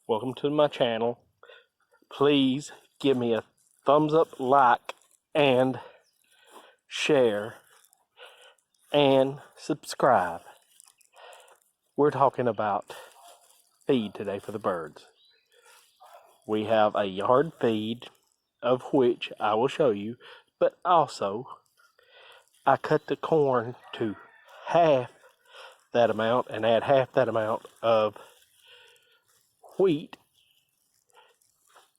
welcome to my channel. Please give me a thumbs up, like, and share, and subscribe. We're talking about feed today for the birds. We have a yard feed, of which I will show you, but also I cut the corn to half that amount and add half that amount of wheat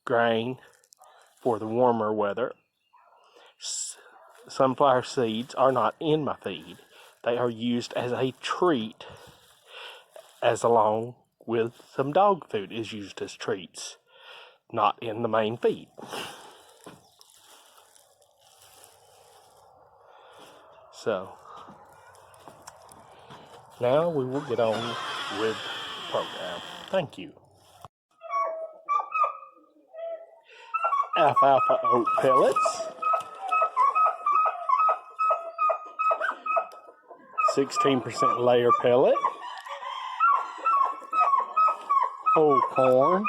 grain for the warmer weather. Sunflower seeds are not in my feed. They are used as a treat, as along with some dog food is used as treats, not in the main feed. So now we will get on with the program. Thank you. Alfalfa oat pellets, 16% layer pellet, whole corn,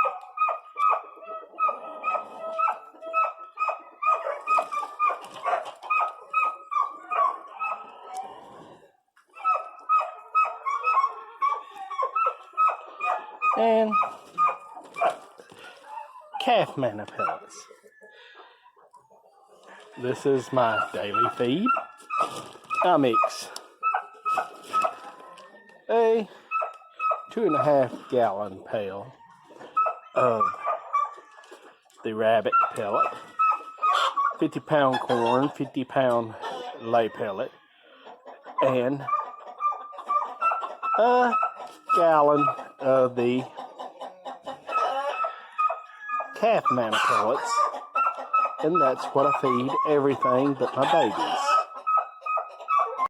and calf manna pellets. This is my daily feed. I mix a 2.5 gallon pail of the rabbit pellet, 50-pound corn, 50-pound lay pellet, and a gallon of the calf manna pellets, and that's what I feed everything but my babies.